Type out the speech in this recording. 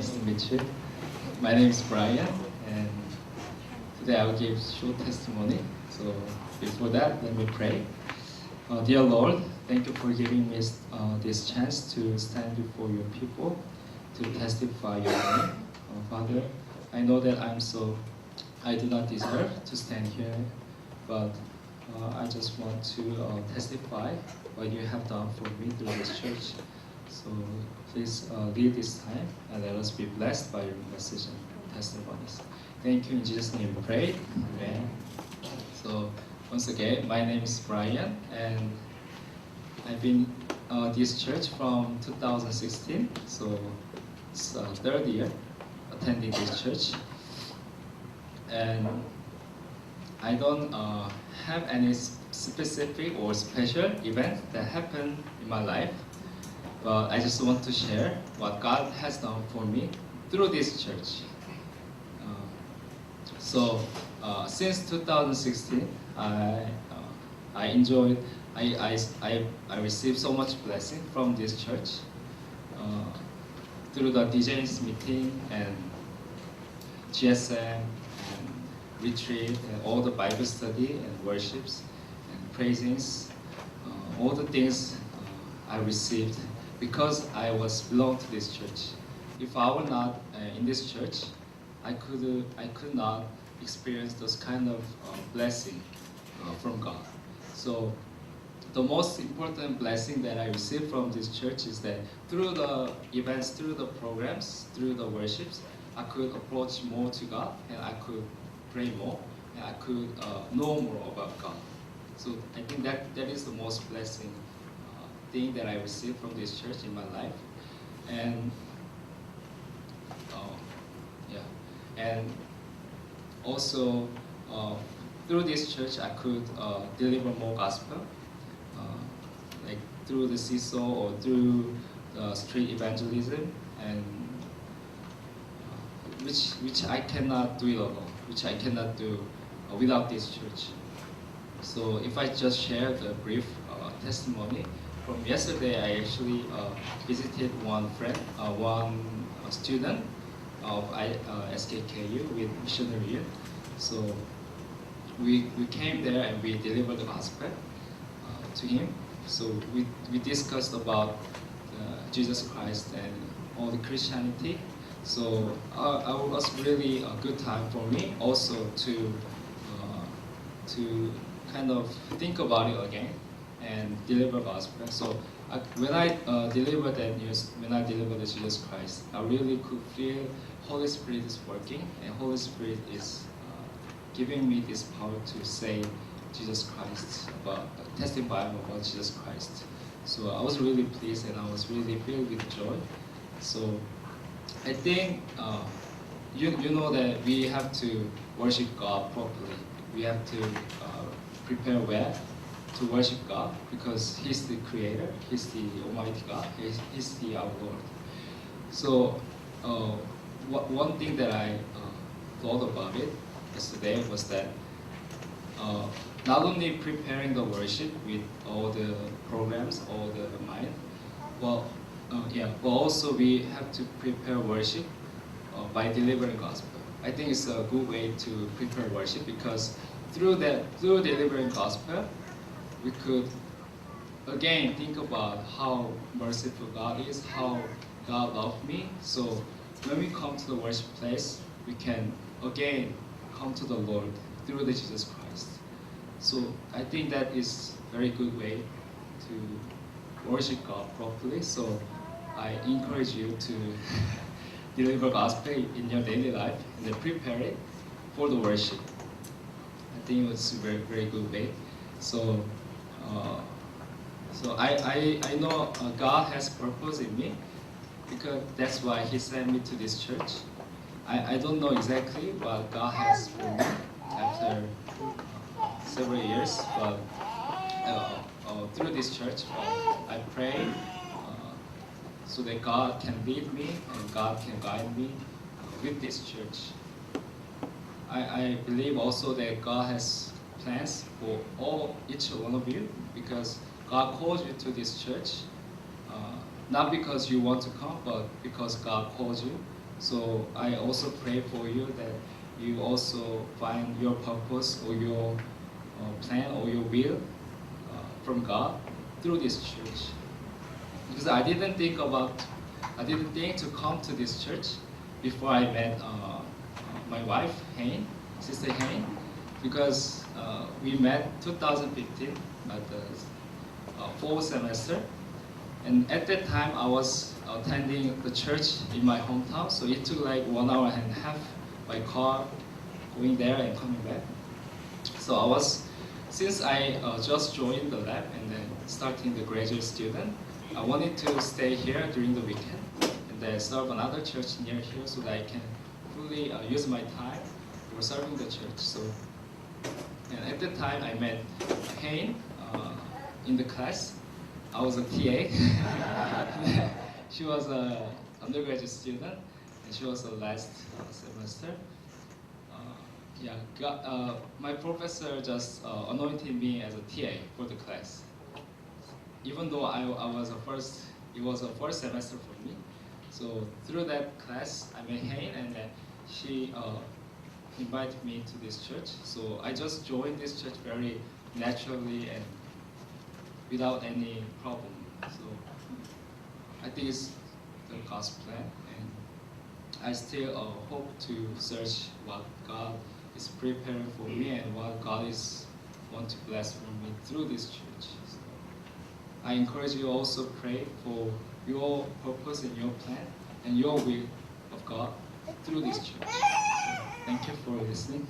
Nice to meet you. My name is Brian, and today I will give short testimony. So before that, let me pray. Dear Lord, thank you for giving me this chance to stand before your people to testify your name. Father, I know that I do not deserve to stand here, but I just want to testify what you have done for me through this church. So please lead this time and let us be blessed by your message and testimonies. Thank you. In Jesus' name we pray. Amen. So once again, my name is Brian, and I've been this church from 2016. So it's third year attending this church, and I don't have any specific or special event that happened in my life. But I just want to share what God has done for me through this church. Since 2016, I received so much blessing from this church through the DJ's meeting and GSM and retreat and all the Bible study and worships and praisings, all the things I received because I was belong to this church. If I were not in this church, I could not experience those kind of blessing from God. So the most important blessing that I received from this church is that through the events, through the programs, through the worships, I could approach more to God, and I could pray more, and I could know more about God. So I think that is the most blessing thing that I received from this church in my life. And and also through this church I could deliver more gospel, like through the seesaw or through street evangelism, and which I cannot do it alone, which I cannot do without this church. So if I just share the brief testimony from yesterday, I actually visited one student of ISC-SKKU with missionary Yoon. So we came there and we delivered the gospel to him. So we discussed about Jesus Christ and all the Christianity. So it was really a good time for me also to kind of think about it again and deliver gospel. So when I delivered that news, when I delivered the Jesus Christ, I really could feel Holy Spirit is working, and Holy Spirit is giving me this power to say Jesus Christ, testifying about Jesus Christ. So I was really pleased, and I was really filled with joy. So I think you know that we have to worship God properly. We have to prepare well to worship God, because He's the Creator, He's the Almighty God, He's our Lord. So one thing that I thought about it yesterday was that not only preparing the worship with all the programs, all the mind, but also we have to prepare worship by delivering gospel. I think it's a good way to prepare worship, because through delivering gospel, we could again think about how merciful God is, how God loved me. So when we come to the worship place, we can again come to the Lord through the Jesus Christ. So I think that is a very good way to worship God properly. So I encourage you to deliver gospel in your daily life and then prepare it for the worship. I think it's a very, very good way. So I know God has purpose in me, because that's why He sent me to this church. I don't know exactly what God has for me after several years, but through this church, I pray so that God can lead me and God can guide me with this church. I believe also that God has plans for each one of you, because God calls you to this church, not because you want to come, but because God calls you So I also pray for you that you also find your purpose or your plan or your will from God through this church. Because I didn't think to come to this church before I met my wife, Hein, Sister Hein, because we met 2015 at the fall semester. And at that time, I was attending the church in my hometown, so it took like 1.5 hours by car going there and coming back. So since I just joined the lab and then starting the graduate student, I wanted to stay here during the weekend and then serve another church near here so that I can fully use my time for serving the church. So, and at that time, I met Hein in the class. I was a TA. She was an undergraduate student, and she was the last semester. My professor just anointed me as a TA for the class. Even though it was a first semester for me. So through that class, I met Hein, and then she invited me to this church. So I just joined this church very naturally and without any problem. So I think it's the God's plan, and I still hope to search what God is preparing for me and what God is want to bless for me through this church. So I encourage you also pray for your purpose and your plan and your will of God through this church. So thank you for listening.